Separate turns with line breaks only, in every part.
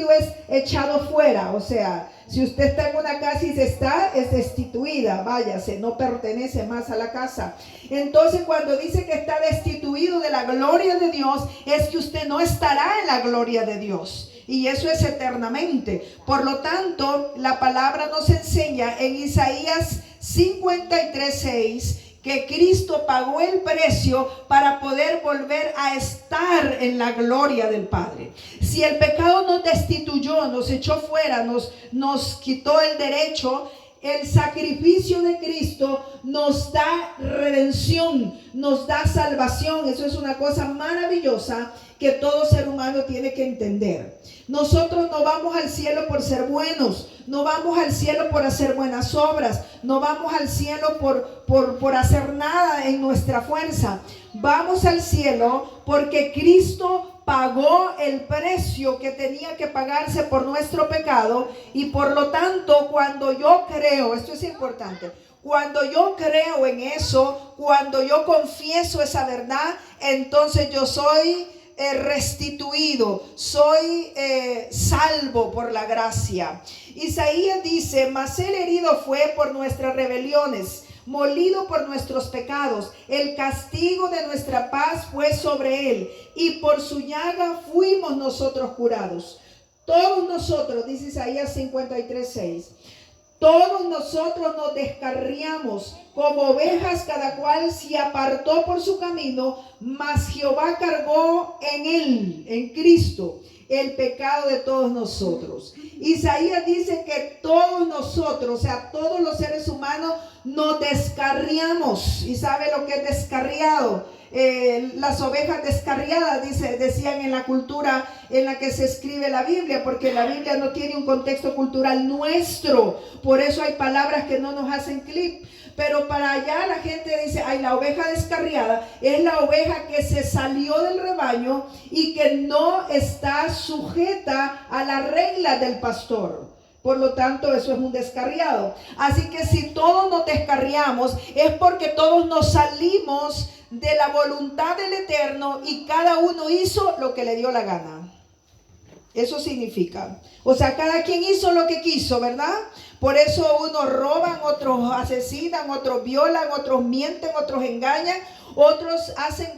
destituido es echado fuera. O sea, si usted está en una casa y es destituida, váyase, no pertenece más a la casa. Entonces, cuando dice que está destituido de la gloria de Dios, es que usted no estará en la gloria de Dios. Y eso es eternamente. Por lo tanto, la palabra nos enseña en Isaías 53:6 que Cristo pagó el precio para poder volver a estar en la gloria del Padre. Si el pecado nos destituyó, nos echó fuera, nos quitó el derecho, el sacrificio de Cristo nos da redención, nos da salvación. Eso es una cosa maravillosa que todo ser humano tiene que entender. Nosotros no vamos al cielo por ser buenos, no vamos al cielo por hacer buenas obras, no vamos al cielo por hacer nada en nuestra fuerza. Vamos al cielo porque Cristo pagó el precio que tenía que pagarse por nuestro pecado, y por lo tanto, cuando yo creo, esto es importante, cuando yo creo en eso, cuando yo confieso esa verdad, entonces yo soy restituido, soy salvo por la gracia. Isaías dice: mas él herido fue por nuestras rebeliones, molido por nuestros pecados, el castigo de nuestra paz fue sobre él, y por su llaga fuimos nosotros curados. Todos nosotros, dice Isaías 53:6, todos nosotros nos descarriamos como ovejas, cada cual se apartó por su camino, mas Jehová cargó en él, en Cristo, el pecado de todos nosotros. Isaías dice que todos nosotros, o sea, todos los seres humanos, nos descarriamos. ¿Y sabe lo que es descarriado? Las ovejas descarriadas, decían en la cultura en la que se escribe la Biblia, porque la Biblia no tiene un contexto cultural nuestro, por eso hay palabras que no nos hacen clic. Pero para allá la gente dice: ay, la oveja descarriada es la oveja que se salió del rebaño y que no está sujeta a las reglas del pastor. Por lo tanto, eso es un descarriado. Así que si todos nos descarriamos, es porque todos nos salimos de la voluntad del Eterno y cada uno hizo lo que le dio la gana. Eso significa, o sea, cada quien hizo lo que quiso, ¿verdad? Por eso unos roban, otros asesinan, otros violan, otros mienten, otros engañan, otros hacen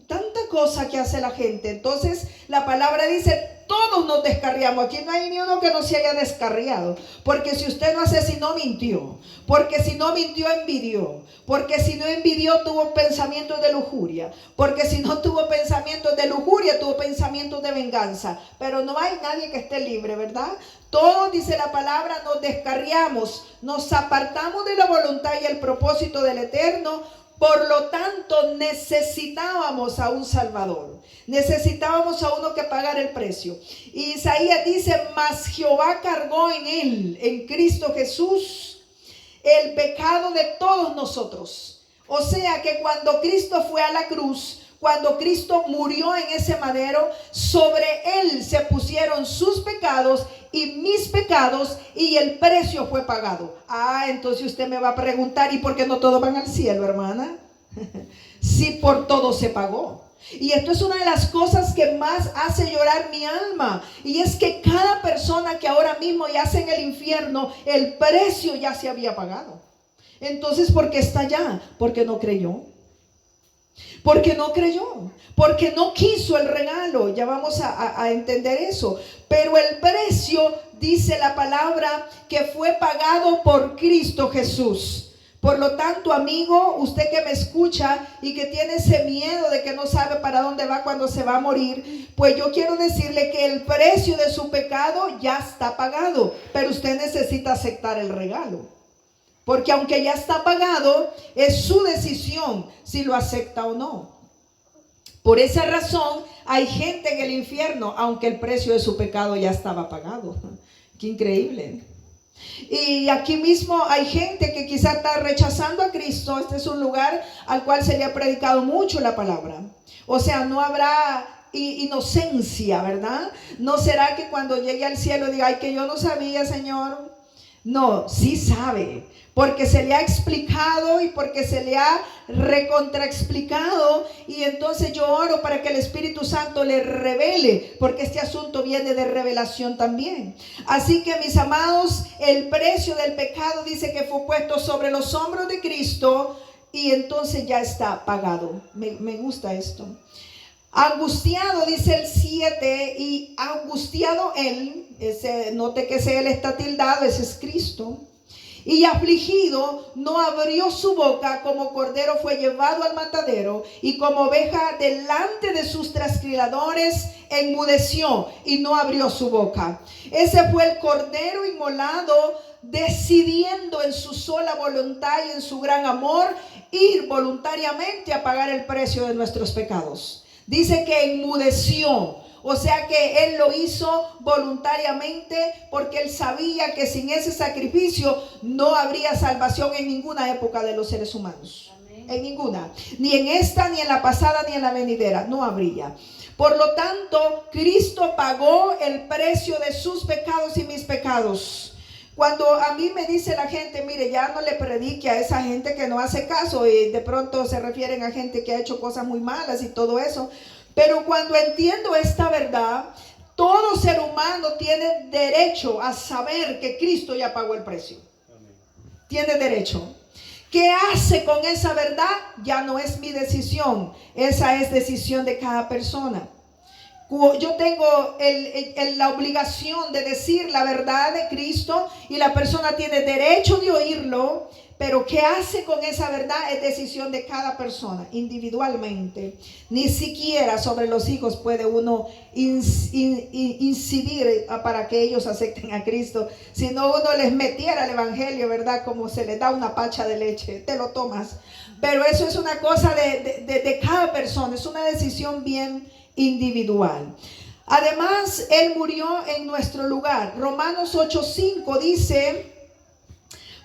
tanta cosa que hace la gente. Entonces la palabra dice: todos nos descarriamos. Aquí no hay ni uno que no se haya descarriado, porque si usted no asesinó, mintió, porque si no mintió, envidió, porque si no envidió, tuvo pensamientos de lujuria, porque si no tuvo pensamientos de lujuria, tuvo pensamientos de venganza. Pero no hay nadie que esté libre, ¿verdad? Todos, dice la palabra, nos descarriamos, nos apartamos de la voluntad y el propósito del Eterno. Por lo tanto, necesitábamos a un Salvador, necesitábamos a uno que pagara el precio. Y Isaías dice: mas Jehová cargó en él, en Cristo Jesús, el pecado de todos nosotros. O sea que cuando Cristo fue a la cruz, cuando Cristo murió en ese madero, sobre él se pusieron sus pecados y mis pecados, y el precio fue pagado. Entonces usted me va a preguntar: ¿y por qué no todos van al cielo, hermana? Si por todo se pagó. Y esto es una de las cosas que más hace llorar mi alma, y es que cada persona que ahora mismo yace en el infierno, el precio ya se había pagado. Entonces, ¿por qué está allá? Porque no creyó. Porque no creyó, porque no quiso el regalo. Ya vamos a entender eso. Pero el precio, dice la palabra, que fue pagado por Cristo Jesús. Por lo tanto, amigo, usted que me escucha y que tiene ese miedo de que no sabe para dónde va cuando se va a morir, pues yo quiero decirle que el precio de su pecado ya está pagado, pero usted necesita aceptar el regalo. Porque aunque ya está pagado, es su decisión si lo acepta o no. Por esa razón, hay gente en el infierno, aunque el precio de su pecado ya estaba pagado. Qué increíble. Y aquí mismo hay gente que quizá está rechazando a Cristo. Este es un lugar al cual se le ha predicado mucho la palabra. O sea, no habrá inocencia, ¿verdad? No será que cuando llegue al cielo diga: ay, que yo no sabía, Señor. No, sí sabe, porque se le ha explicado y porque se le ha recontraexplicado. Y entonces yo oro para que el Espíritu Santo le revele, porque este asunto viene de revelación también. Así que, mis amados, el precio del pecado dice que fue puesto sobre los hombros de Cristo y entonces ya está pagado. Me gusta esto. Angustiado, dice el 7, y angustiado él, note que ese él está tildado, ese es Cristo. Y afligido, no abrió su boca, como cordero fue llevado al matadero, y como oveja delante de sus trasquiladores enmudeció y no abrió su boca. Ese fue el cordero inmolado, decidiendo en su sola voluntad y en su gran amor ir voluntariamente a pagar el precio de nuestros pecados. Dice que enmudeció, o sea que él lo hizo voluntariamente porque él sabía que sin ese sacrificio no habría salvación en ninguna época de los seres humanos. Amén. En ninguna, ni en esta, ni en la pasada, ni en la venidera, no habría. Por lo tanto, Cristo pagó el precio de sus pecados y mis pecados. Cuando a mí me dice la gente, mire, ya no le predique a esa gente que no hace caso, y de pronto se refieren a gente que ha hecho cosas muy malas y todo eso. Pero cuando entiendo esta verdad, todo ser humano tiene derecho a saber que Cristo ya pagó el precio. Tiene derecho. ¿Qué hace con esa verdad? Ya no es mi decisión, esa es decisión de cada persona. Yo tengo la obligación de decir la verdad de Cristo y la persona tiene derecho de oírlo, pero ¿qué hace con esa verdad? Es decisión de cada persona individualmente. Ni siquiera sobre los hijos puede uno incidir para que ellos acepten a Cristo. Si no, uno les metiera el evangelio, ¿verdad? Como se les da una pacha de leche, te lo tomas. Pero eso es una cosa de cada persona, es una decisión bien individual. Además, Él murió en nuestro lugar. Romanos 8:5 dice: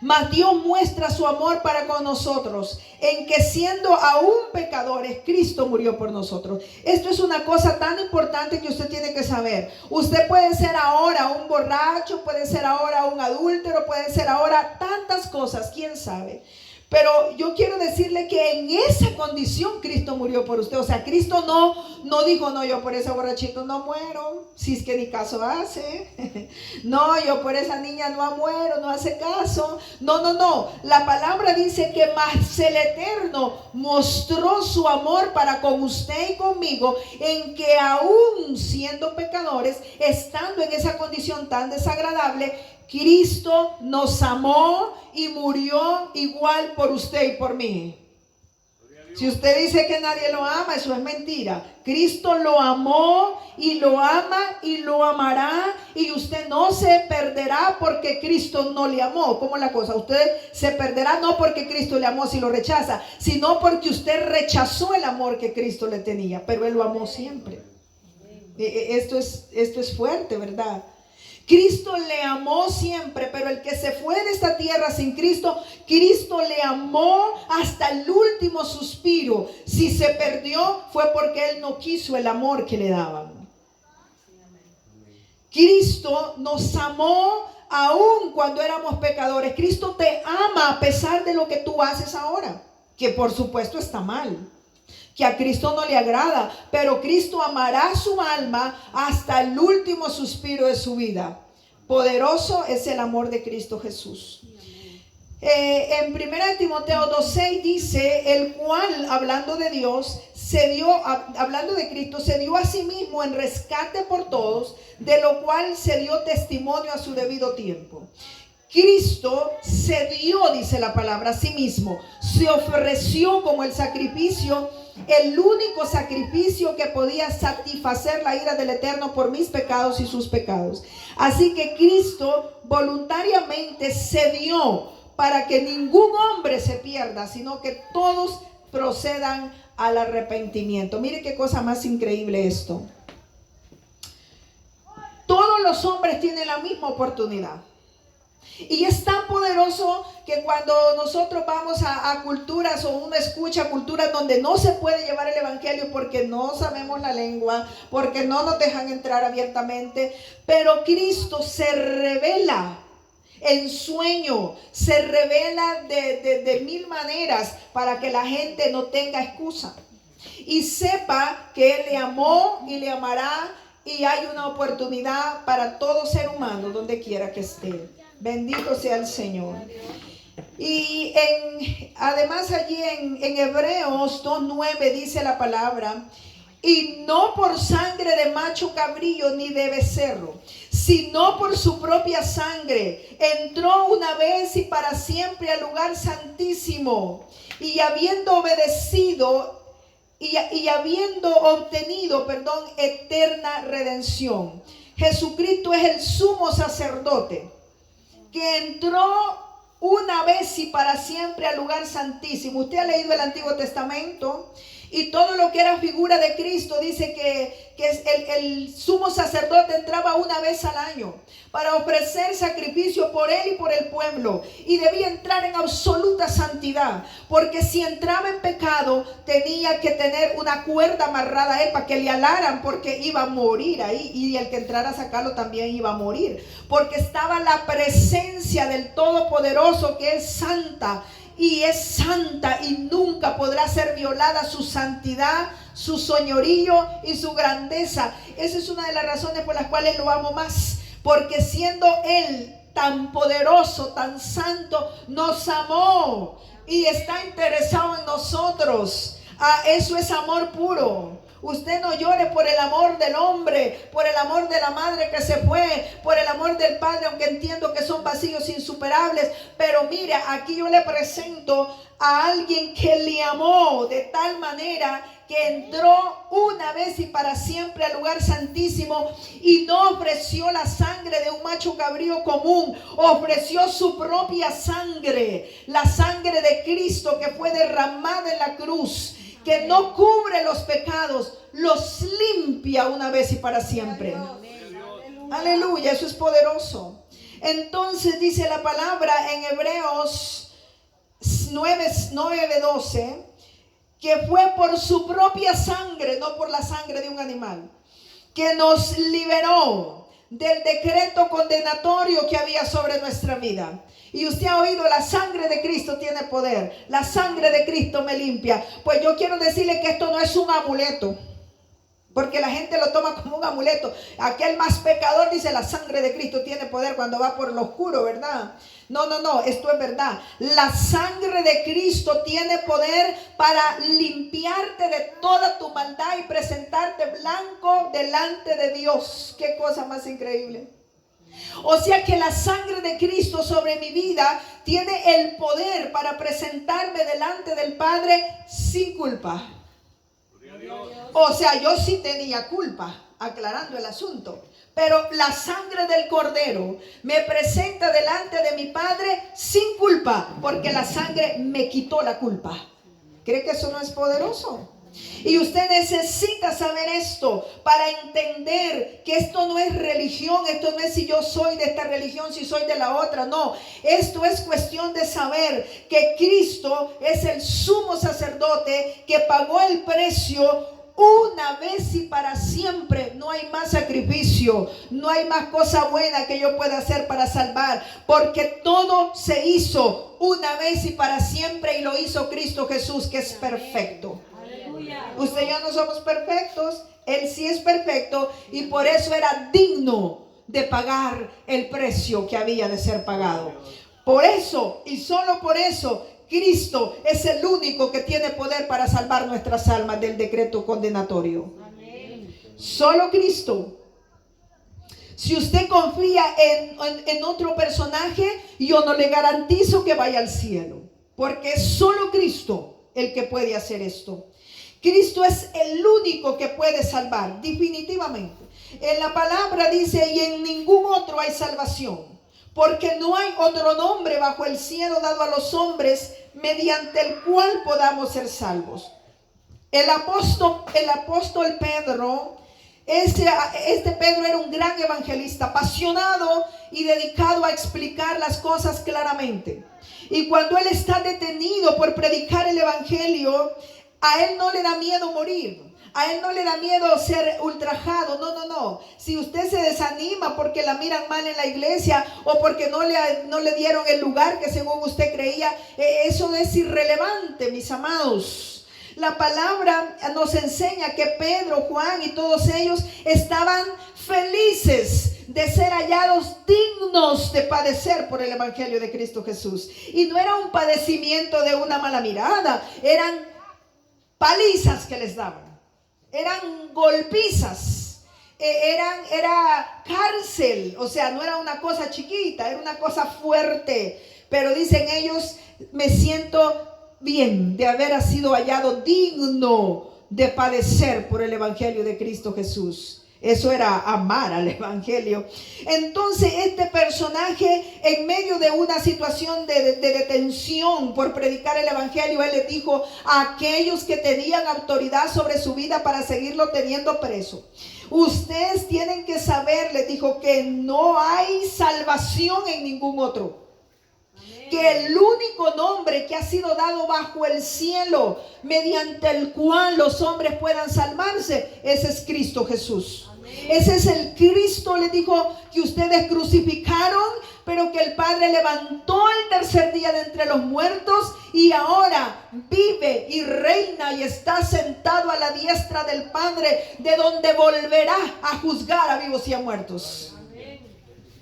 mas Dios muestra su amor para con nosotros, en que siendo aún pecadores, Cristo murió por nosotros. Esto es una cosa tan importante que usted tiene que saber. Usted puede ser ahora un borracho, puede ser ahora un adúltero, puede ser ahora tantas cosas, quién sabe. Pero yo quiero decirle que en esa condición Cristo murió por usted. O sea, Cristo no dijo, no, yo por ese borrachito no muero, si es que ni caso hace. No, yo por esa niña no muero, no hace caso. No. La palabra dice que más el Eterno mostró su amor para con usted y conmigo, en que aún siendo pecadores, estando en esa condición tan desagradable, Cristo nos amó y murió igual por usted y por mí. Si usted dice que nadie lo ama, eso es mentira. Cristo lo amó y lo ama y lo amará, y usted no se perderá porque Cristo no le amó. ¿Cómo es la cosa? Usted se perderá no porque Cristo le amó si lo rechaza, sino porque usted rechazó el amor que Cristo le tenía, pero Él lo amó siempre. Esto es fuerte, ¿verdad? Cristo le amó siempre, pero el que se fue de esta tierra sin Cristo, Cristo le amó hasta el último suspiro. Si se perdió fue porque Él no quiso el amor que le daban. Cristo nos amó aún cuando éramos pecadores. Cristo te ama a pesar de lo que tú haces ahora, que por supuesto está mal, que a Cristo no le agrada, pero Cristo amará su alma hasta el último suspiro de su vida. Poderoso es el amor de Cristo Jesús. En 1 Timoteo 2:6 dice: el cual, hablando de Dios, hablando de Cristo, se dio a sí mismo en rescate por todos, de lo cual se dio testimonio a su debido tiempo. Cristo se dio, dice la palabra, a sí mismo. Se ofreció como el sacrificio, el único sacrificio que podía satisfacer la ira del Eterno por mis pecados y sus pecados. Así que Cristo voluntariamente se dio para que ningún hombre se pierda, sino que todos procedan al arrepentimiento. Mire qué cosa más increíble esto. Todos los hombres tienen la misma oportunidad. Y es tan poderoso que cuando nosotros vamos a culturas, o uno escucha culturas donde no se puede llevar el evangelio porque no sabemos la lengua, porque no nos dejan entrar abiertamente, pero Cristo se revela en sueño, se revela de mil maneras para que la gente no tenga excusa y sepa que Él le amó y le amará, y hay una oportunidad para todo ser humano donde quiera que esté. Bendito sea el Señor. Y además allí en Hebreos 2:9 dice la palabra: y no por sangre de macho cabrillo ni de becerro, sino por su propia sangre, entró una vez y para siempre al lugar santísimo, y habiendo obedecido y habiendo obtenido, eterna redención. Jesucristo es el sumo sacerdote que entró una vez y para siempre al lugar santísimo. Usted ha leído el Antiguo Testamento y todo lo que era figura de Cristo dice que el sumo sacerdote entraba una vez al año para ofrecer sacrificio por él y por el pueblo, y debía entrar en absoluta santidad, porque si entraba en pecado tenía que tener una cuerda amarrada a él para que le alaran, porque iba a morir ahí, y el que entrara a sacarlo también iba a morir, porque estaba la presencia del Todopoderoso, que es santa y es santa, y nunca podrá ser violada su santidad, su señorío y su grandeza. Esa es una de las razones por las cuales lo amo más, porque siendo Él tan poderoso, tan santo, nos amó y está interesado en nosotros. Eso es amor puro. Usted no llore por el amor del hombre, por el amor de la madre que se fue, por el amor del padre, aunque entiendo que son vacíos insuperables. Pero mire, aquí yo le presento a alguien que le amó de tal manera que entró una vez y para siempre al lugar santísimo, y no ofreció la sangre de un macho cabrío común, ofreció su propia sangre, la sangre de Cristo que fue derramada en la cruz, que no cubre los pecados, los limpia una vez y para siempre. Aleluya, eso es poderoso. Entonces dice la palabra en Hebreos 9:12, que fue por su propia sangre, no por la sangre de un animal, que nos liberó del decreto condenatorio que había sobre nuestra vida. Y usted ha oído, la sangre de Cristo tiene poder, la sangre de Cristo me limpia. Pues yo quiero decirle que esto no es un amuleto, porque la gente lo toma como un amuleto. Aquel más pecador dice: la sangre de Cristo tiene poder cuando va por lo oscuro, ¿verdad? No, esto es verdad. La sangre de Cristo tiene poder para limpiarte de toda tu maldad y presentarte blanco delante de Dios. Qué cosa más increíble. O sea que la sangre de Cristo sobre mi vida tiene el poder para presentarme delante del Padre sin culpa. O sea, yo sí tenía culpa, aclarando el asunto, pero la sangre del Cordero me presenta delante de mi Padre sin culpa, porque la sangre me quitó la culpa. ¿Cree que eso no es poderoso? Y usted necesita saber esto para entender que esto no es religión. Esto no es si yo soy de esta religión, si soy de la otra. No, esto es cuestión de saber que Cristo es el sumo sacerdote que pagó el precio una vez y para siempre. No hay más sacrificio, no hay más cosa buena que yo pueda hacer para salvar, porque todo se hizo una vez y para siempre, y lo hizo Cristo Jesús, que es perfecto. Usted y yo no somos perfectos, Él sí es perfecto, y por eso era digno de pagar el precio que había de ser pagado. Por eso, y solo por eso, Cristo es el único que tiene poder para salvar nuestras almas del decreto condenatorio. Amén. Solo Cristo. Si usted confía en otro personaje, yo no le garantizo que vaya al cielo, porque es solo Cristo el que puede hacer esto. Cristo es el único que puede salvar, definitivamente. En la palabra dice: y en ningún otro hay salvación, porque no hay otro nombre bajo el cielo dado a los hombres mediante el cual podamos ser salvos. El apóstol Pedro, este Pedro era un gran evangelista, apasionado y dedicado a explicar las cosas claramente. Y cuando él está detenido por predicar el evangelio, a él no le da miedo morir. A él no le da miedo ser ultrajado. No. Si usted se desanima porque la miran mal en la iglesia o porque no le dieron el lugar que según usted creía, eso es irrelevante, mis amados. La palabra nos enseña que Pedro, Juan y todos ellos estaban felices de ser hallados dignos de padecer por el evangelio de Cristo Jesús. Y no era un padecimiento de una mala mirada, eran palizas que les daban. Eran golpizas, era cárcel, o sea, no era una cosa chiquita, era una cosa fuerte. Pero dicen ellos, me siento bien de haber sido hallado digno de padecer por el evangelio de Cristo Jesús. Eso era amar al evangelio. Entonces este personaje, en medio de una situación de detención por predicar el evangelio, él les dijo a aquellos que tenían autoridad sobre su vida para seguirlo teniendo preso: ustedes tienen que saber, les dijo, que no hay salvación en ningún otro. Que el único nombre que ha sido dado bajo el cielo, mediante el cual los hombres puedan salvarse, ese es Cristo Jesús. Ese es el Cristo, le dijo, que ustedes crucificaron, pero que el Padre levantó el tercer día de entre los muertos y ahora vive y reina y está sentado a la diestra del Padre, de donde volverá a juzgar a vivos y a muertos.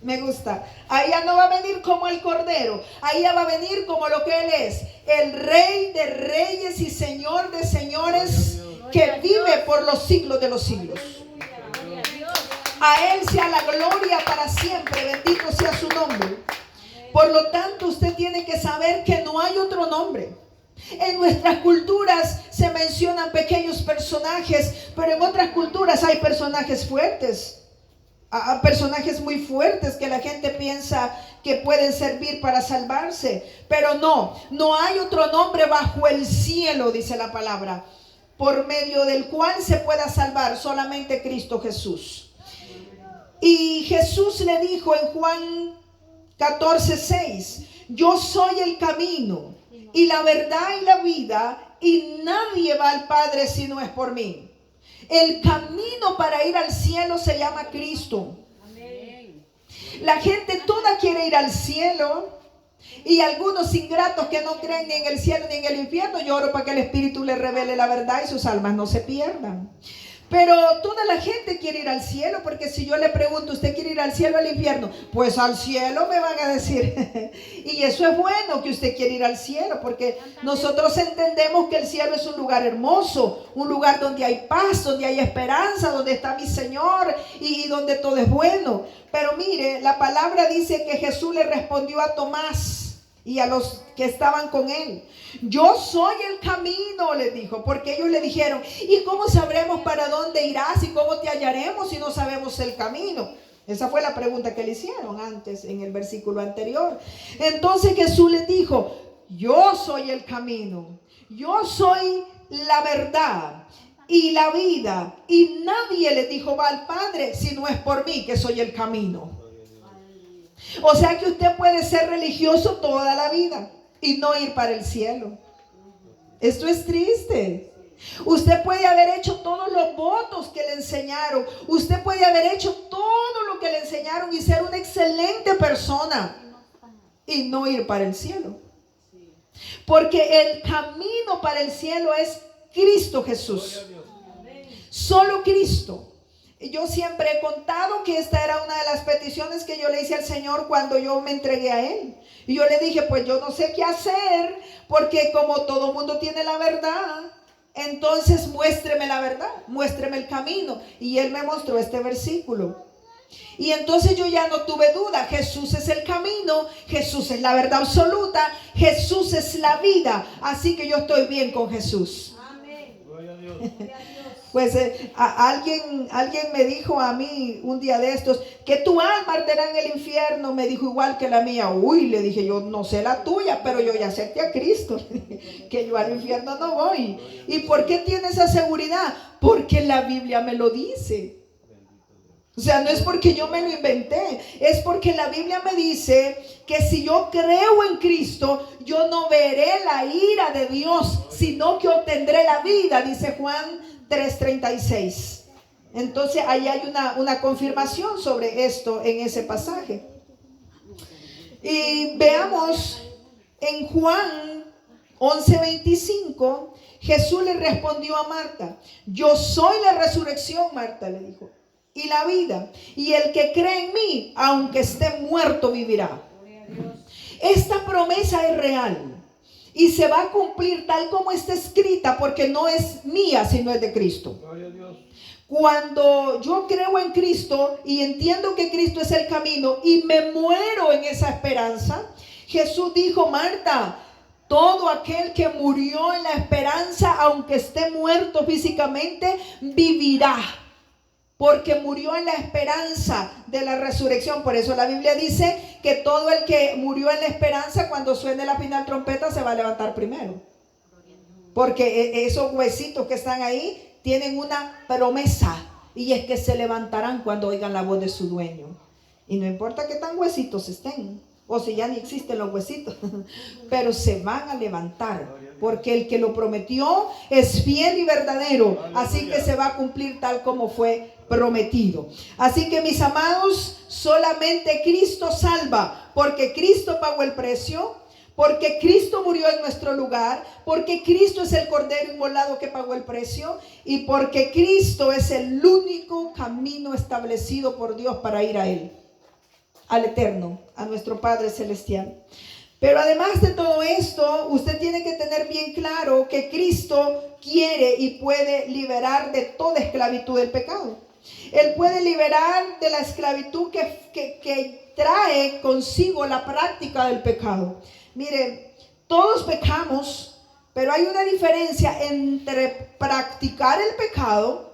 Me gusta. Ahí ya no va a venir como el Cordero, ahí ya va a venir como lo que Él es, el Rey de reyes y Señor de señores, que vive por los siglos de los siglos. A Él sea la gloria para siempre, bendito sea su nombre. Por lo tanto, usted tiene que saber que no hay otro nombre. En nuestras culturas se mencionan pequeños personajes, pero en otras culturas hay personajes fuertes. A personajes muy fuertes que la gente piensa que pueden servir para salvarse, pero no hay otro nombre bajo el cielo, dice la palabra, por medio del cual se pueda salvar, solamente Cristo Jesús. Y Jesús le dijo en Juan 14:6: yo soy el camino y la verdad y la vida, y nadie va al Padre si no es por mí. El camino para ir al cielo se llama Cristo. Amén. La gente toda quiere ir al cielo, y algunos ingratos que no creen ni en el cielo ni en el infierno, yo oro para que el Espíritu les revele la verdad y sus almas no se pierdan. Pero toda la gente quiere ir al cielo, porque si yo le pregunto, ¿usted quiere ir al cielo o al infierno? Pues al cielo me van a decir. Y eso es bueno, que usted quiere ir al cielo, porque nosotros entendemos que el cielo es un lugar hermoso, un lugar donde hay paz, donde hay esperanza, donde está mi Señor y donde todo es bueno. Pero mire, la palabra dice que Jesús le respondió a Tomás y a los que estaban con él: yo soy el camino, les dijo, porque ellos le dijeron: ¿y cómo sabremos para dónde irás y cómo te hallaremos si no sabemos el camino? Esa fue la pregunta que le hicieron antes, en el versículo anterior. Entonces Jesús les dijo: yo soy el camino, yo soy la verdad y la vida, y nadie, les dijo, va al Padre si no es por mí, que soy el camino. O sea que usted puede ser religioso toda la vida y no ir para el cielo. Esto es triste. Usted puede haber hecho todos los votos que le enseñaron. Usted puede haber hecho todo lo que le enseñaron y ser una excelente persona y no ir para el cielo. Porque el camino para el cielo es Cristo Jesús. Solo Cristo. Yo siempre he contado que esta era una de las peticiones que yo le hice al Señor cuando yo me entregué a Él. Y yo le dije: pues yo no sé qué hacer, porque como todo mundo tiene la verdad, entonces muéstreme la verdad, muéstreme el camino. Y Él me mostró este versículo. Y entonces yo ya no tuve duda: Jesús es el camino, Jesús es la verdad absoluta, Jesús es la vida. Así que yo estoy bien con Jesús. Amén. Gloria a Dios. Pues alguien me dijo a mí un día de estos que tu alma arderá en el infierno. Me dijo: igual que la mía. Uy, le dije yo: no sé la tuya, pero yo ya acepté a Cristo, que yo al infierno no voy. ¿Y por qué tiene esa seguridad? Porque la Biblia me lo dice. O sea, no es porque yo me lo inventé, es porque la Biblia me dice que si yo creo en Cristo, yo no veré la ira de Dios, sino que obtendré la vida, dice Juan 3:36. Entonces ahí hay una confirmación sobre esto en ese pasaje. Y veamos en Juan 11:25, Jesús le respondió a Marta: yo soy la resurrección, Marta le dijo, y la vida, y el que cree en mí, aunque esté muerto, vivirá. Esta promesa es real y se va a cumplir tal como está escrita, porque no es mía, sino es de Cristo. Cuando yo creo en Cristo y entiendo que Cristo es el camino y me muero en esa esperanza, Jesús dijo: Marta, todo aquel que murió en la esperanza, aunque esté muerto físicamente, vivirá, porque murió en la esperanza de la resurrección. Por eso la Biblia dice que todo el que murió en la esperanza, cuando suene la final trompeta, se va a levantar primero, porque esos huesitos que están ahí tienen una promesa, y es que se levantarán cuando oigan la voz de su dueño. Y no importa qué tan huesitos estén, o si ya ni existen los huesitos, pero se van a levantar, porque el que lo prometió es fiel y verdadero. Así que se va a cumplir tal como fue prometido. Así que, mis amados, solamente Cristo salva, porque Cristo pagó el precio, porque Cristo murió en nuestro lugar, porque Cristo es el Cordero inmolado que pagó el precio, y porque Cristo es el único camino establecido por Dios para ir a Él, al eterno, a nuestro Padre Celestial. Pero además de todo esto, usted tiene que tener bien claro que Cristo quiere y puede liberar de toda esclavitud del pecado. Él puede liberar de la esclavitud que trae consigo la práctica del pecado. Mire, todos pecamos, pero hay una diferencia entre practicar el pecado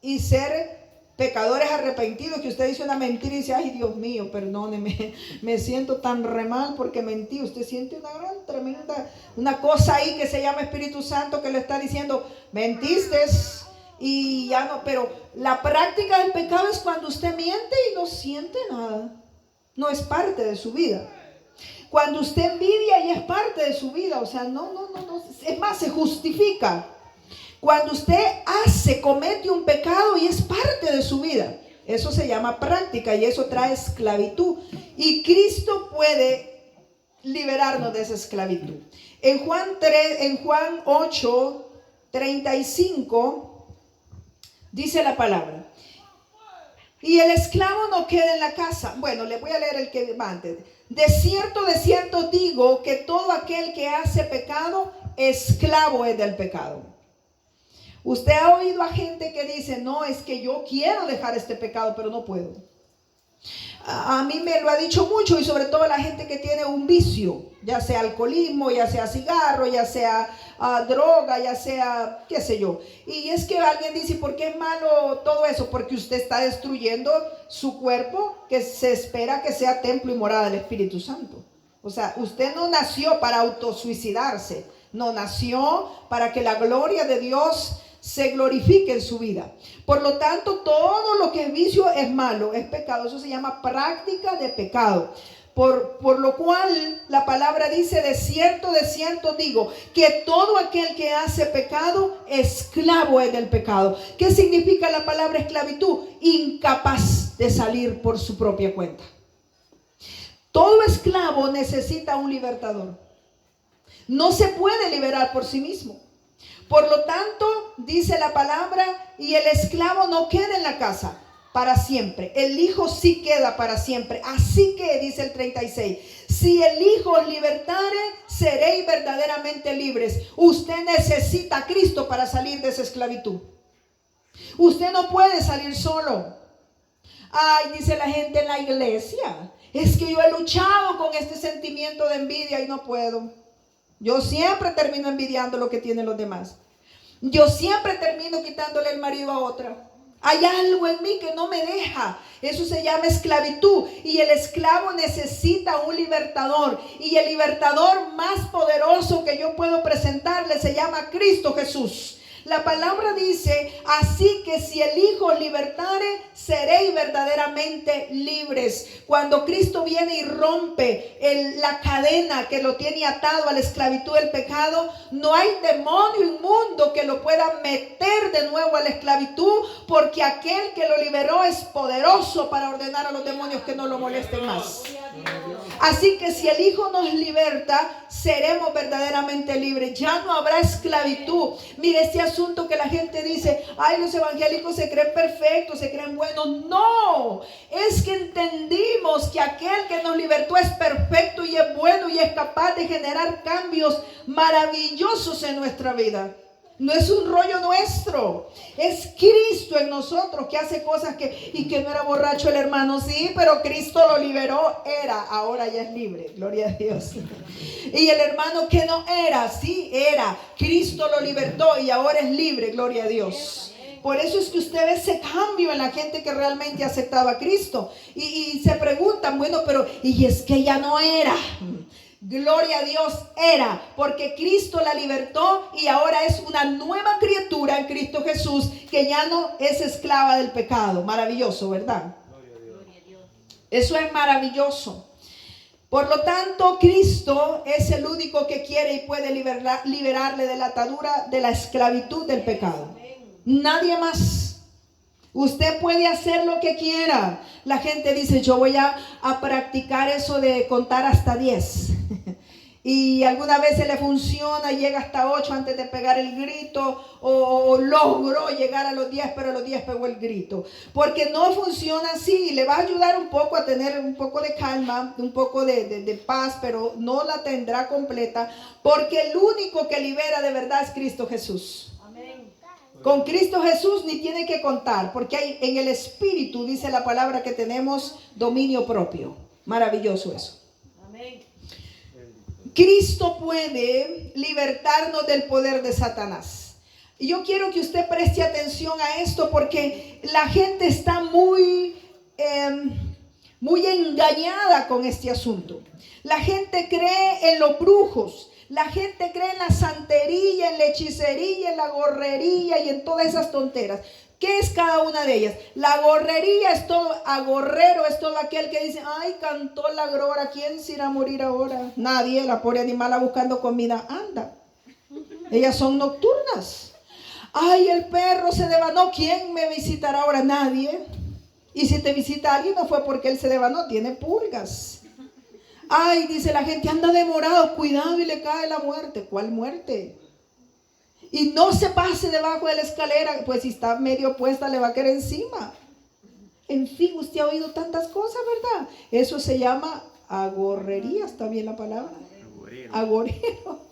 y ser pecadores arrepentidos, que usted dice una mentira y dice: ay, Dios mío, perdóneme, me siento tan re mal porque mentí. Usted siente una gran, tremenda, una cosa ahí que se llama Espíritu Santo que le está diciendo: mentiste y ya no. Pero la práctica del pecado es cuando usted miente y no siente nada, no es parte de su vida. Cuando usted envidia, ya es parte de su vida, o sea, no, es más, se justifica. Cuando usted comete un pecado y es parte de su vida, eso se llama práctica, y eso trae esclavitud. Y Cristo puede liberarnos de esa esclavitud. En Juan 8:35 dice la palabra: y el esclavo no queda en la casa. Bueno, le voy a leer el que va antes. De cierto digo que todo aquel que hace pecado, esclavo es del pecado. Usted ha oído a gente que dice: no, es que yo quiero dejar este pecado, pero no puedo. A mí me lo ha dicho mucho, y sobre todo la gente que tiene un vicio, ya sea alcoholismo, ya sea cigarro, ya sea droga, ya sea qué sé yo. Y es que alguien dice: ¿por qué es malo todo eso? Porque usted está destruyendo su cuerpo, que se espera que sea templo y morada del Espíritu Santo. O sea, usted no nació para autosuicidarse, no, nació para que la gloria de Dios se glorifique en su vida. Por lo tanto, todo lo que es vicio es malo, es pecado. Eso se llama práctica de pecado. Por lo cual la palabra dice: de cierto digo que todo aquel que hace pecado, esclavo es del pecado. ¿Qué significa la palabra esclavitud? Incapaz de salir por su propia cuenta. Todo esclavo necesita un libertador. No se puede liberar por sí mismo. Por lo tanto, dice la palabra: y el esclavo no queda en la casa para siempre, el hijo sí queda para siempre. Así que, dice el 36, si el hijo os libertare, seréis verdaderamente libres. Usted necesita a Cristo para salir de esa esclavitud. Usted no puede salir solo. Ay, dice la gente en la iglesia: es que yo he luchado con este sentimiento de envidia y no puedo. Yo siempre termino envidiando lo que tienen los demás. Yo siempre termino quitándole el marido a otra. Hay algo en mí que no me deja. Eso se llama esclavitud. Y el esclavo necesita un libertador. Y el libertador más poderoso que yo puedo presentarle se llama Cristo Jesús. La palabra dice, así que si el Hijo os libertare, seréis verdaderamente libres. Cuando Cristo viene y rompe la cadena que lo tiene atado a la esclavitud del pecado, no hay demonio inmundo que lo pueda meter de nuevo a la esclavitud, porque aquel que lo liberó es poderoso para ordenar a los demonios que no lo molesten más. Así que si el Hijo nos liberta, seremos verdaderamente libres. Ya no habrá esclavitud. Mire este asunto que la gente dice, ay, los evangélicos se creen perfectos, se creen buenos. No, es que entendimos que aquel que nos libertó es perfecto y es bueno y es capaz de generar cambios maravillosos en nuestra vida. No es un rollo nuestro, es Cristo en nosotros que hace cosas y que no era borracho el hermano, sí, pero Cristo lo liberó, ahora ya es libre, gloria a Dios. Y el hermano que no era, sí, era, Cristo lo libertó y ahora es libre, gloria a Dios. Por eso es que usted ve ese cambio en la gente que realmente aceptaba a Cristo. Y se preguntan, bueno, pero ¿y es que ya no era? Gloria a Dios, era, porque Cristo la libertó y ahora es una nueva criatura en Cristo Jesús, que ya no es esclava del pecado. Maravilloso, ¿verdad? Gloria a Dios. Eso es maravilloso. Por lo tanto, Cristo es el único que quiere y puede liberarle de la atadura, de la esclavitud del pecado. Nadie más. Usted puede hacer lo que quiera. La gente dice, yo voy a practicar eso de contar hasta 10. Y algunas veces le funciona, llega hasta 8 antes de pegar el grito, o logró llegar a los 10, pero a los 10 pegó el grito. Porque no funciona así. Le va a ayudar un poco a tener un poco de calma, un poco de paz, pero no la tendrá completa, porque el único que libera de verdad es Cristo Jesús. Con Cristo Jesús ni tiene que contar, porque hay, en el Espíritu dice la palabra que tenemos dominio propio. Maravilloso eso. Amén. Cristo puede libertarnos del poder de Satanás. Y yo quiero que usted preste atención a esto, porque la gente está muy engañada con este asunto. La gente cree en los brujos. La gente cree en la santería, en la hechicería, en la gorrería y en todas esas tonteras. ¿Qué es cada una de ellas? La gorrería es todo, agorrero es todo aquel que dice, ay, cantó la grora, ¿quién se irá a morir ahora? Nadie, la pobre animala buscando comida, anda. Ellas son nocturnas. Ay, el perro se devanó, ¿quién me visitará ahora? Nadie. Y si te visita alguien no fue porque él se devanó, tiene pulgas. Ay, dice la gente, anda demorado, cuidado y le cae la muerte. ¿Cuál muerte? Y no se pase debajo de la escalera, pues si está medio puesta le va a caer encima. En fin, usted ha oído tantas cosas, ¿verdad? Eso se llama agorrería, ¿está bien la palabra? Agorero.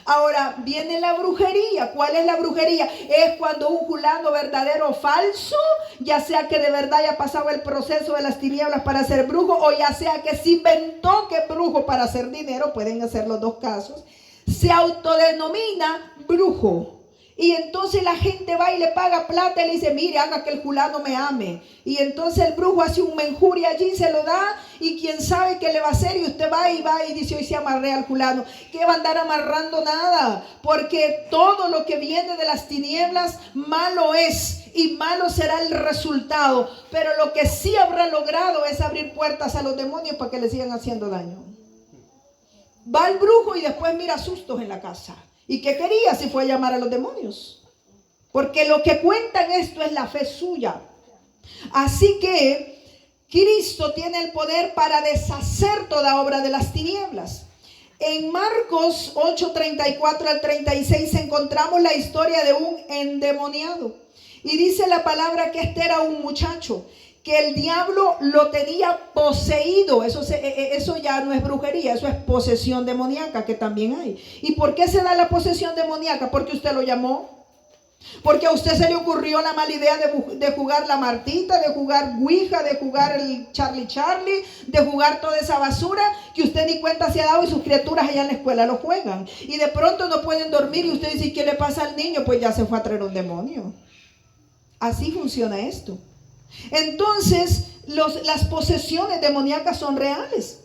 Ahora viene la brujería. ¿Cuál es la brujería? Es cuando un fulano verdadero o falso, ya sea que de verdad haya pasado el proceso de las tinieblas para ser brujo, o ya sea que se inventó que es brujo para hacer dinero, pueden hacer los dos casos, se autodenomina brujo. Y entonces la gente va y le paga plata y le dice, mire, haga que el fulano me ame. Y entonces el brujo hace un menjure allí, se lo da, y quién sabe qué le va a hacer. Y usted va y dice, hoy se amarré al fulano. ¿Qué va a andar amarrando? Nada, porque todo lo que viene de las tinieblas malo es, y malo será el resultado. Pero lo que sí habrá logrado es abrir puertas a los demonios para que le sigan haciendo daño. Va el brujo y después mira sustos en la casa. ¿Y qué quería si fue a llamar a los demonios? Porque lo que cuenta en esto es la fe suya. Así que Cristo tiene el poder para deshacer toda obra de las tinieblas. En Marcos 8:34 al 36 encontramos la historia de un endemoniado. Y dice la palabra que este era un muchacho que el diablo lo tenía poseído. Eso ya no es brujería, eso es posesión demoníaca, que también hay. ¿Y por qué se da la posesión demoníaca? Porque usted lo llamó. Porque a usted se le ocurrió la mala idea de jugar la Martita, de jugar Ouija, de jugar el Charlie, de jugar toda esa basura que usted ni cuenta se ha dado, y sus criaturas allá en la escuela lo juegan. Y de pronto no pueden dormir y usted dice, ¿qué le pasa al niño? Pues ya se fue a traer un demonio. Así funciona esto. Entonces, las posesiones demoníacas son reales.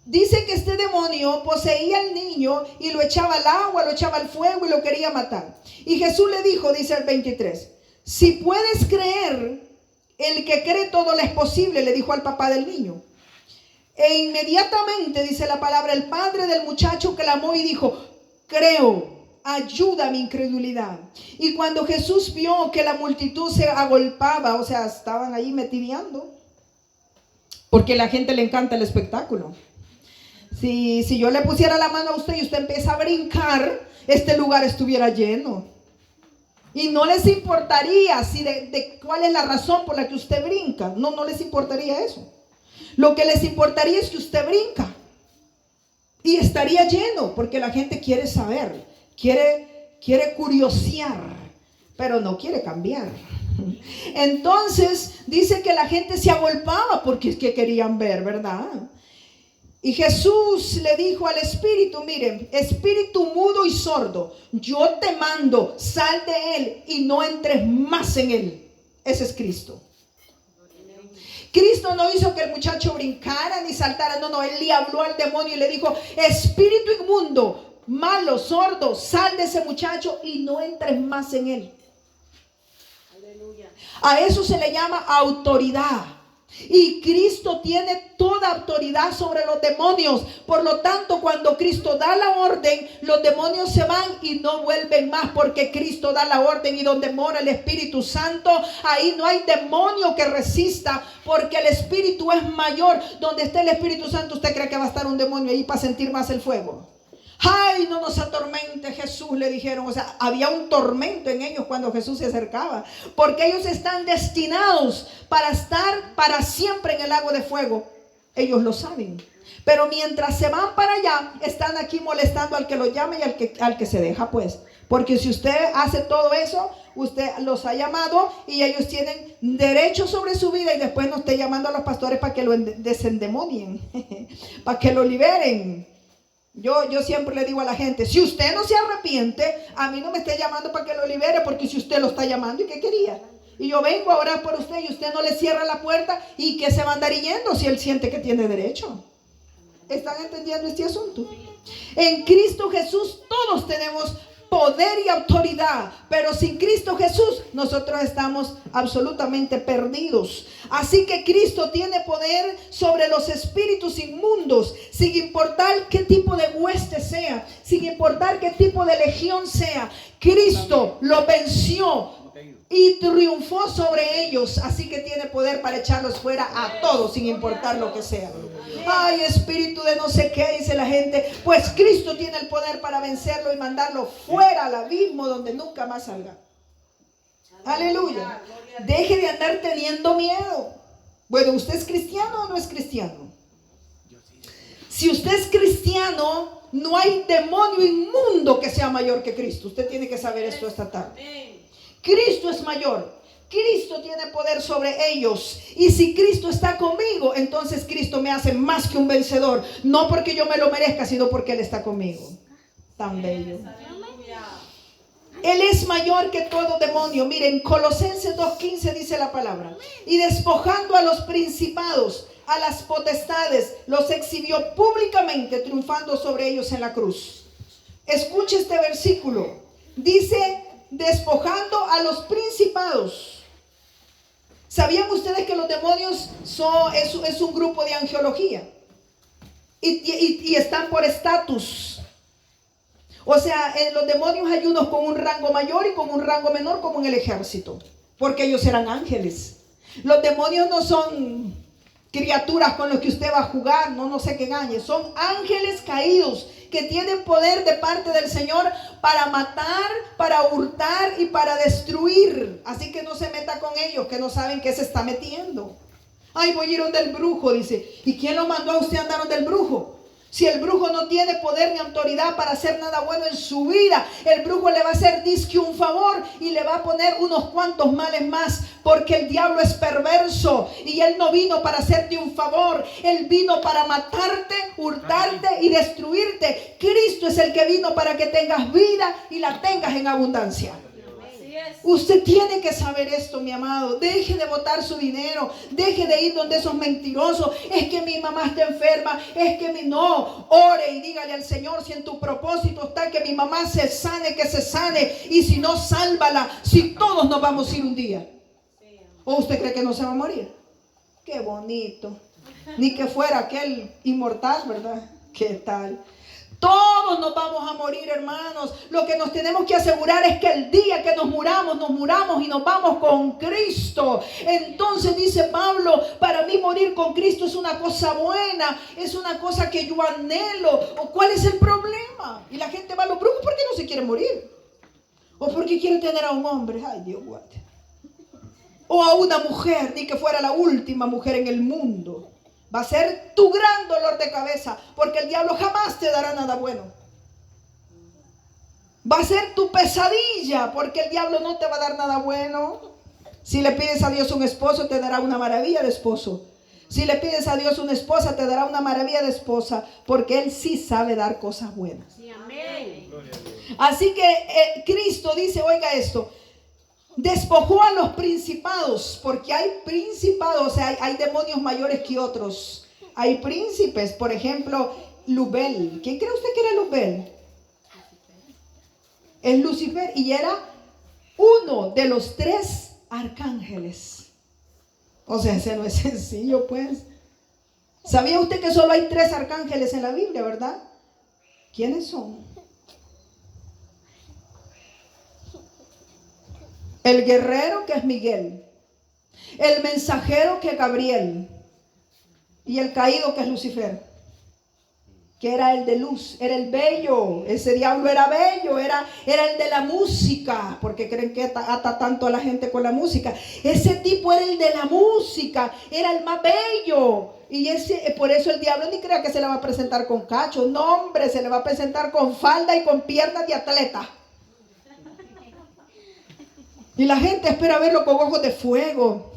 dice que este demonio poseía al niño y lo echaba al agua, lo echaba al fuego y lo quería matar. Y Jesús le dijo, dice el 23, si puedes creer, el que cree todo le es posible, le dijo al papá del niño. E inmediatamente, dice la palabra, el padre del muchacho clamó y dijo, creo, ayuda a mi incredulidad. Y cuando Jesús vio que la multitud se agolpaba, o sea, estaban ahí metideando, porque a la gente le encanta el espectáculo. Si yo le pusiera la mano a usted y usted empieza a brincar, este lugar estuviera lleno. Y no les importaría si de cuál es la razón por la que usted brinca. No les importaría eso. Lo que les importaría es que usted brinca. Y estaría lleno, porque la gente quiere saber, quiere curiosear, pero no quiere cambiar. Entonces dice que la gente se agolpaba porque es que querían ver, ¿verdad? Y Jesús le dijo al espíritu, miren, espíritu mudo y sordo, yo te mando, sal de él y no entres más en él. Ese es Cristo. Cristo no hizo que el muchacho brincara ni saltara, no, él le habló al demonio y le dijo, espíritu inmundo, malo, sordo, sal de ese muchacho y no entres más en él. Aleluya. A eso se le llama autoridad. Y Cristo tiene toda autoridad sobre los demonios. Por lo tanto, cuando Cristo da la orden, los demonios se van y no vuelven más, porque Cristo da la orden. Y donde mora el Espíritu Santo, ahí no hay demonio que resista, porque el Espíritu es mayor. Donde esté el Espíritu Santo, ¿usted cree que va a estar un demonio ahí para sentir más el fuego? ¡Ay, no nos atormente, Jesús!, le dijeron. O sea, había un tormento en ellos cuando Jesús se acercaba, porque ellos están destinados para estar para siempre en el lago de fuego. Ellos lo saben. Pero mientras se van para allá, están aquí molestando al que lo llama y al que se deja, pues. Porque si usted hace todo eso, usted los ha llamado y ellos tienen derecho sobre su vida, y después no esté llamando a los pastores para que lo desendemonien, para que lo liberen. Yo siempre le digo a la gente, si usted no se arrepiente, a mí no me esté llamando para que lo libere, porque si usted lo está llamando, ¿y qué quería? Y yo vengo a orar por usted y usted no le cierra la puerta, ¿y qué se va a andar yendo si él siente que tiene derecho? ¿Están entendiendo este asunto? En Cristo Jesús todos tenemos poder y autoridad, pero sin Cristo Jesús nosotros estamos absolutamente perdidos. Así que Cristo tiene poder sobre los espíritus inmundos, sin importar qué tipo de hueste sea, sin importar qué tipo de legión sea. Cristo lo venció y triunfó sobre ellos, así que tiene poder para echarlos fuera a todos, sin importar lo que sea. Ay, espíritu de no sé qué, dice la gente. Pues Cristo tiene el poder para vencerlo y mandarlo fuera al abismo donde nunca más salga. Aleluya. Deje de andar teniendo miedo. Bueno, ¿usted es cristiano o no es cristiano? Si usted es cristiano, no hay demonio inmundo que sea mayor que Cristo. Usted tiene que saber esto esta tarde. Cristo es mayor. Cristo tiene poder sobre ellos. Y si Cristo está conmigo, entonces Cristo me hace más que un vencedor. No porque yo me lo merezca, sino porque Él está conmigo. Tan bello. Él es mayor que todo demonio. Miren, Colosenses 2:15 dice la palabra. Y despojando a los principados, a las potestades, los exhibió públicamente, triunfando sobre ellos en la cruz. Escuche este versículo. Dice, despojando a los principados. ¿Sabían ustedes que los demonios es un grupo de angeología? Y están por estatus. O sea, en los demonios hay unos con un rango mayor y con un rango menor, como en el ejército, porque ellos eran ángeles. Los demonios no son criaturas con las que usted va a jugar, no se engañe. Son ángeles caídos que tienen poder de parte del Señor para matar, para hurtar y para destruir. Así que no se meta con ellos, que no saben qué se está metiendo. Ay, voy a ir donde el brujo, dice. ¿Y quién lo mandó a usted a andar donde el brujo? Si el brujo no tiene poder ni autoridad para hacer nada bueno en su vida, el brujo le va a hacer disque un favor y le va a poner unos cuantos males más, porque el diablo es perverso y él no vino para hacerte un favor. Él vino para matarte, hurtarte y destruirte. Cristo es el que vino para que tengas vida y la tengas en abundancia. Usted tiene que saber esto, mi amado. Deje de botar su dinero. Deje de ir donde esos mentirosos. Es que mi mamá está enferma. Es que no. Ore y dígale al Señor, si en tu propósito está que mi mamá se sane, que se sane. Y si no, sálvala. Si todos nos vamos a ir un día. ¿O usted cree que no se va a morir? Qué bonito. Ni que fuera aquel inmortal, ¿verdad? ¿Qué tal? Todos nos vamos a morir, hermanos. Lo que nos tenemos que asegurar es que el día que nos muramos y nos vamos con Cristo. Entonces dice Pablo, para mí morir con Cristo es una cosa buena, es una cosa que yo anhelo. ¿O cuál es el problema? Y la gente va a los brujos porque no se quiere morir. O porque quiere tener a un hombre. Ay, Dios guarde. O a una mujer, ni que fuera la última mujer en el mundo. Va a ser tu gran dolor de cabeza, porque el diablo jamás te dará nada bueno. Va a ser tu pesadilla, porque el diablo no te va a dar nada bueno. Si le pides a Dios un esposo, te dará una maravilla de esposo. Si le pides a Dios una esposa, te dará una maravilla de esposa, porque Él sí sabe dar cosas buenas. Sí, amén. Así que Cristo dice, oiga esto, despojó a los principados, porque hay principados, o sea, hay demonios mayores que otros. Hay príncipes, por ejemplo, Luzbel. ¿Quién cree usted que era Luzbel? Es Lucifer, y era uno de los 3 arcángeles. O sea, ese no es sencillo, pues. ¿Sabía usted que solo hay 3 arcángeles en la Biblia, verdad? ¿Quiénes son? El guerrero, que es Miguel. El mensajero, que es Gabriel. Y el caído, que es Lucifer. Que era el de luz, era el bello. Ese diablo era bello, era el de la música. Porque creen que ata tanto a la gente con la música. Ese tipo era el de la música, era el más bello. Y por eso el diablo ni crea que se le va a presentar con cacho. No, hombre, se le va a presentar con falda y con piernas de atleta. Y la gente espera verlo con ojos de fuego.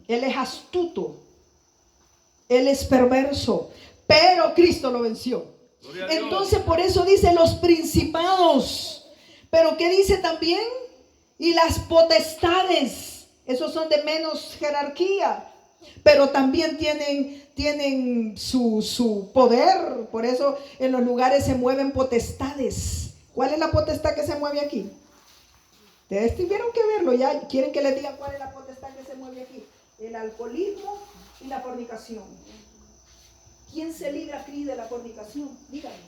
Él es astuto. Él es perverso. Pero Cristo lo venció. Entonces por eso dice los principados. Pero ¿qué dice también? Y las potestades. Esos son de menos jerarquía. Pero también tienen su poder. Por eso en los lugares se mueven potestades. ¿Cuál es la potestad que se mueve aquí? Ustedes tuvieron que verlo ya. ¿Quieren que les diga cuál es la potestad que se mueve aquí? El alcoholismo y la fornicación. ¿Quién se libra aquí de la fornicación? Díganme.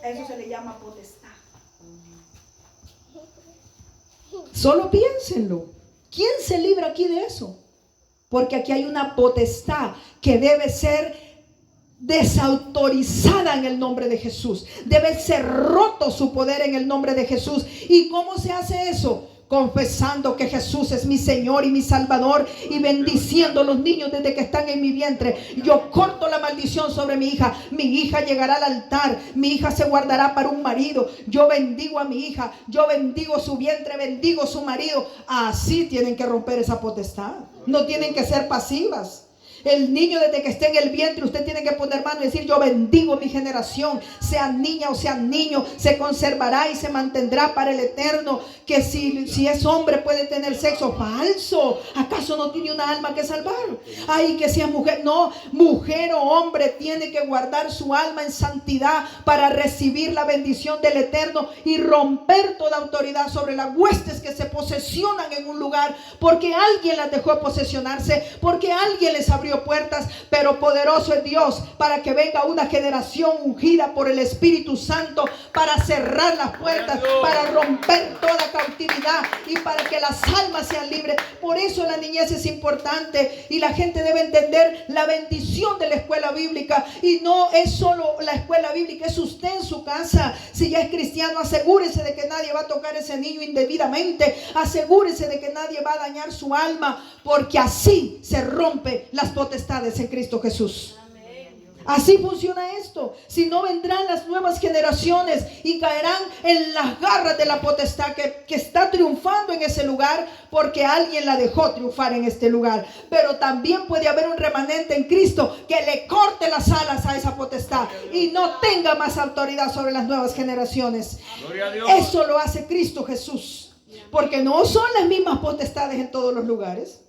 Eso se le llama potestad. Solo piénsenlo. ¿Quién se libra aquí de eso? Porque aquí hay una potestad que debe ser desautorizada en el nombre de Jesús. Debe ser roto su poder en el nombre de Jesús. ¿Y cómo se hace eso? Confesando que Jesús es mi Señor y mi Salvador, y bendiciendo a los niños desde que están en mi vientre. Yo corto la maldición sobre mi hija. Mi hija llegará al altar. Mi hija se guardará para un marido. Yo bendigo a mi hija. Yo bendigo su vientre, bendigo su marido. Así tienen que romper esa potestad. No tienen que ser pasivas. El niño desde que esté en el vientre, usted tiene que poner mano y decir: yo bendigo mi generación, sea niña o sea niño, se conservará y se mantendrá para el eterno. Que si es hombre puede tener sexo. Falso. ¿Acaso no tiene una alma que salvar? Ay, que si es mujer. No, mujer o hombre tiene que guardar su alma en santidad para recibir la bendición del eterno y romper toda autoridad sobre las huestes que se posesionan en un lugar, porque alguien las dejó posesionarse, porque alguien les abrió puertas. Pero poderoso es Dios para que venga una generación ungida por el Espíritu Santo para cerrar las puertas, para romper toda cautividad y para que las almas sean libres. Por eso la niñez es importante, y la gente debe entender la bendición de la escuela bíblica. Y no es solo la escuela bíblica, es usted en su casa. Si ya es cristiano, asegúrese de que nadie va a tocar a ese niño indebidamente. Asegúrese de que nadie va a dañar su alma, porque así se rompe las potestades en Cristo Jesús. Así funciona esto. Si no, vendrán las nuevas generaciones y caerán en las garras de la potestad que está triunfando en ese lugar, porque alguien la dejó triunfar en este lugar. Pero también puede haber un remanente en Cristo que le corte las alas a esa potestad y no tenga más autoridad sobre las nuevas generaciones. Eso lo hace Cristo Jesús, porque no son las mismas potestades en todos los lugares.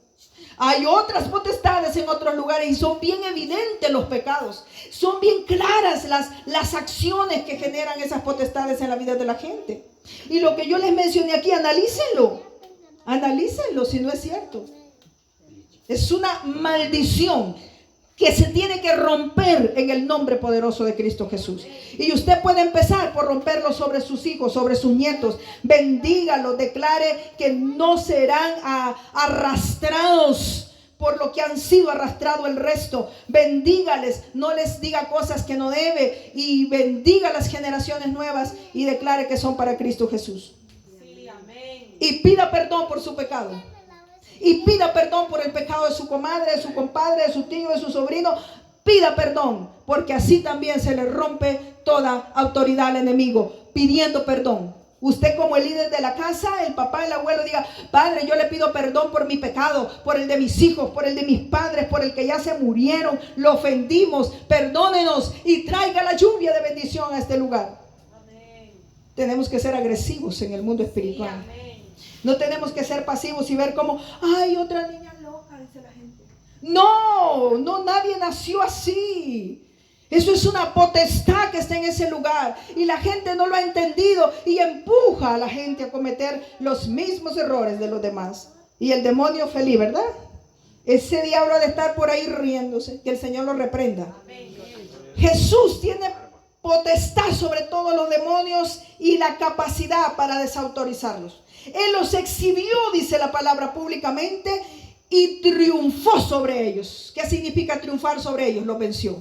Hay otras potestades en otros lugares y son bien evidentes los pecados. Son bien claras las acciones que generan esas potestades en la vida de la gente. Y lo que yo les mencioné aquí, analícenlo. Analícenlo si no es cierto. Es una maldición que se tiene que romper en el nombre poderoso de Cristo Jesús. Y usted puede empezar por romperlo sobre sus hijos, sobre sus nietos. Bendígalos, declare que no serán arrastrados por lo que han sido arrastrados el resto. Bendígales, no les diga cosas que no debe, y bendiga las generaciones nuevas y declare que son para Cristo Jesús. Sí, amén. Y pida perdón por su pecado. Y pida perdón por el pecado de su comadre, de su compadre, de su tío, de su sobrino. Pida perdón, porque así también se le rompe toda autoridad al enemigo, pidiendo perdón. Usted, como el líder de la casa, el papá, el abuelo, diga: Padre, yo le pido perdón por mi pecado, por el de mis hijos, por el de mis padres, por el que ya se murieron, lo ofendimos, perdónenos y traiga la lluvia de bendición a este lugar. Amén. Tenemos que ser agresivos en el mundo espiritual. Sí, no tenemos que ser pasivos y ver como: ay, otra niña loca, dice la gente. No, nadie nació así. Eso es una potestad que está en ese lugar y la gente no lo ha entendido y empuja a la gente a cometer los mismos errores de los demás. Y el demonio feliz, ¿verdad? Ese diablo ha de estar por ahí riéndose. Que el Señor lo reprenda. Amén. Jesús tiene potestad sobre todos los demonios y la capacidad para desautorizarlos. Él los exhibió, dice la palabra, públicamente, y triunfó sobre ellos. ¿Qué significa triunfar sobre ellos? Los venció.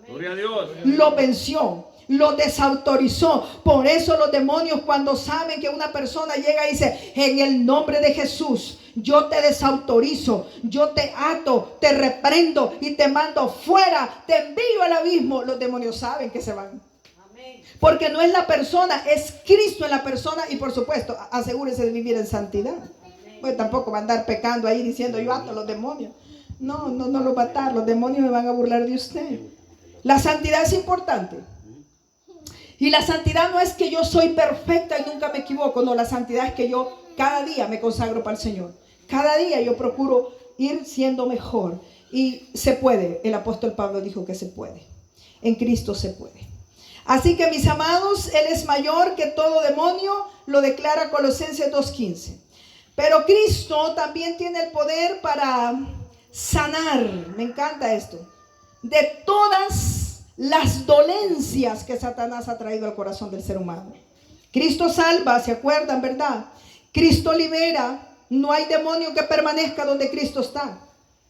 Gloria a Dios. Lo venció, lo desautorizó. Por eso los demonios, cuando saben que una persona llega y dice: en el nombre de Jesús, yo te desautorizo, yo te ato, te reprendo y te mando fuera, te envío al abismo, los demonios saben que se van. Porque no es la persona, es Cristo en la persona. Y por supuesto, asegúrese de vivir en santidad. Pues tampoco va a andar pecando ahí diciendo: yo ato a los demonios. No los va a atar. Los demonios me van a burlar de usted. La santidad es importante. Y la santidad no es que yo soy perfecta y nunca me equivoco. No, la santidad es que yo cada día me consagro para el Señor. Cada día yo procuro ir siendo mejor. Y se puede. El apóstol Pablo dijo que se puede. En Cristo se puede. Así que, mis amados, Él es mayor que todo demonio, lo declara Colosenses 2:15. Pero Cristo también tiene el poder para sanar, me encanta esto, de todas las dolencias que Satanás ha traído al corazón del ser humano. Cristo salva, ¿se acuerdan, verdad? Cristo libera. No hay demonio que permanezca donde Cristo está.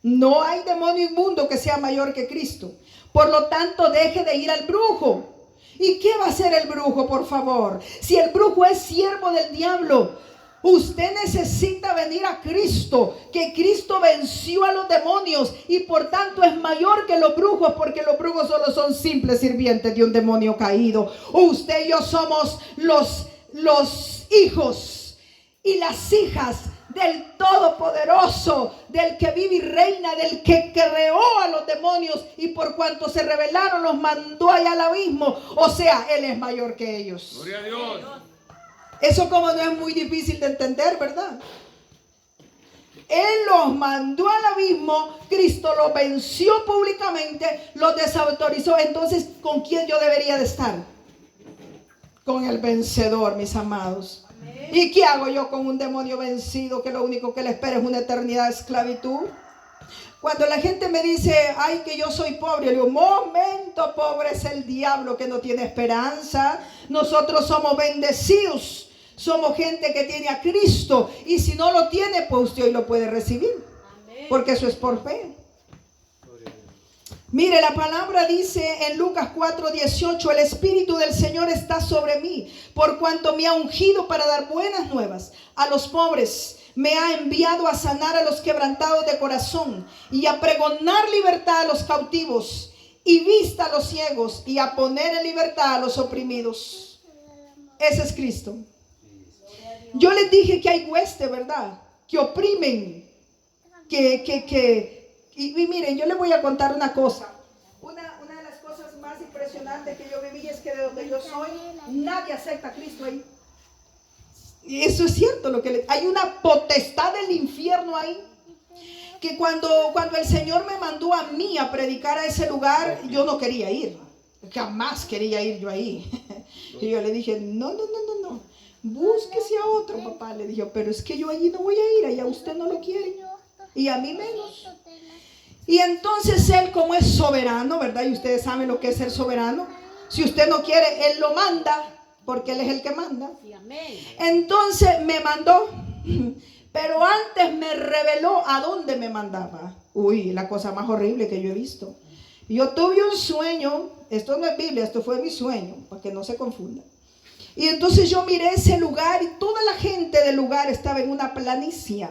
No hay demonio inmundo que sea mayor que Cristo. Por lo tanto, deje de ir al brujo. ¿Y qué va a hacer el brujo, por favor? Si el brujo es siervo del diablo, usted necesita venir a Cristo, que Cristo venció a los demonios y por tanto es mayor que los brujos, porque los brujos solo son simples sirvientes de un demonio caído. Usted y yo somos los hijos y las hijas del Todopoderoso, del que vive y reina, del que creó a los demonios, y por cuanto se rebelaron los mandó allá al abismo. O sea, Él es mayor que ellos. Gloria a Dios. Eso como no es muy difícil de entender, ¿verdad? Él los mandó al abismo, Cristo los venció públicamente, los desautorizó. Entonces, ¿con quién yo debería de estar? Con el vencedor, mis amados. ¿Y qué hago yo con un demonio vencido que lo único que le espera es una eternidad de esclavitud? Cuando la gente me dice: ay, que yo soy pobre, yo digo: momento, pobre es el diablo que no tiene esperanza. Nosotros somos bendecidos, somos gente que tiene a Cristo, y si no lo tiene, pues usted hoy lo puede recibir, porque eso es por fe. Mire, la palabra dice en Lucas 4:18: el Espíritu del Señor está sobre mí, por cuanto me ha ungido para dar buenas nuevas a los pobres. Me ha enviado a sanar a los quebrantados de corazón y a pregonar libertad a los cautivos y vista a los ciegos y a poner en libertad a los oprimidos. Ese es Cristo. Yo les dije que hay huestes, ¿verdad? Que oprimen, y miren, yo les voy a contar una cosa. Una de las cosas más impresionantes que yo viví es que de donde yo soy, nadie acepta a Cristo ahí. Y eso es cierto, hay una potestad del infierno ahí. Que cuando el Señor me mandó a mí a predicar a ese lugar, yo no quería ir. Jamás quería ir yo ahí. Y yo le dije, no. Búsquese a otro, papá. Le dije, pero es que yo allí no voy a ir, allá usted no lo quiere. Y a mí menos. Y entonces Él, como es soberano, ¿verdad? Y ustedes saben lo que es ser soberano. Si usted no quiere, Él lo manda, porque Él es el que manda. Entonces me mandó. Pero antes me reveló a dónde me mandaba. Uy, la cosa más horrible que yo he visto. Yo tuve un sueño. Esto no es Biblia, esto fue mi sueño, para que no se confunda. Y entonces yo miré ese lugar y toda la gente del lugar estaba en una planicie.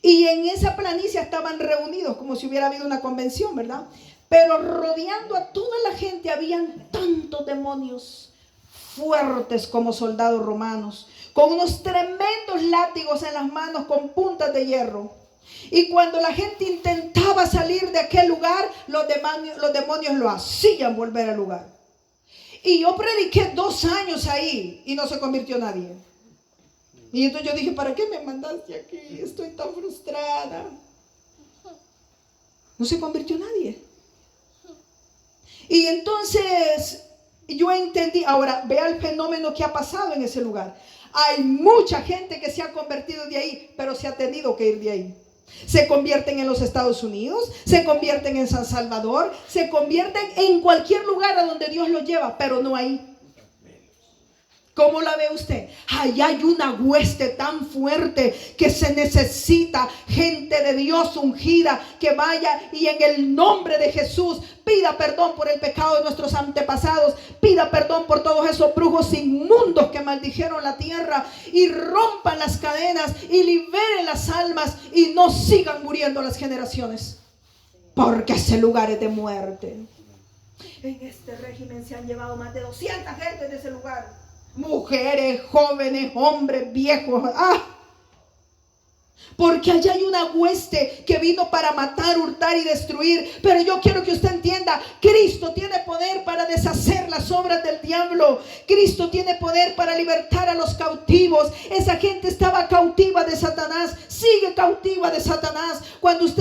Y en esa planicie estaban reunidos como si hubiera habido una convención, ¿verdad? Pero rodeando a toda la gente habían tantos demonios fuertes como soldados romanos, con unos tremendos látigos en las manos con puntas de hierro. Y cuando la gente intentaba salir de aquel lugar, los demonios lo hacían volver al lugar. Y yo prediqué 2 años ahí y no se convirtió nadie. Y entonces yo dije, ¿para qué me mandaste aquí? Estoy tan frustrada. No se convirtió nadie. Y entonces yo entendí. Ahora, vea el fenómeno que ha pasado en ese lugar. Hay mucha gente que se ha convertido de ahí, pero se ha tenido que ir de ahí. Se convierten en los Estados Unidos, se convierten en San Salvador, se convierten en cualquier lugar a donde Dios los lleva, pero no ahí. ¿Cómo la ve usted? Allá hay una hueste tan fuerte que se necesita gente de Dios ungida que vaya y en el nombre de Jesús pida perdón por el pecado de nuestros antepasados, pida perdón por todos esos brujos inmundos que maldijeron la tierra y rompan las cadenas y liberen las almas y no sigan muriendo las generaciones, porque ese lugar es de muerte. En este régimen se han llevado más de 200 gentes de ese lugar. Mujeres, jóvenes, hombres, viejos. Porque allá hay una hueste que vino para matar, hurtar y destruir. Pero yo quiero que usted entienda, Cristo tiene poder para deshacer las obras del diablo. Cristo tiene poder para libertar a los cautivos. Esa gente estaba cautiva de Satanás, sigue cautiva de Satanás. Cuando usted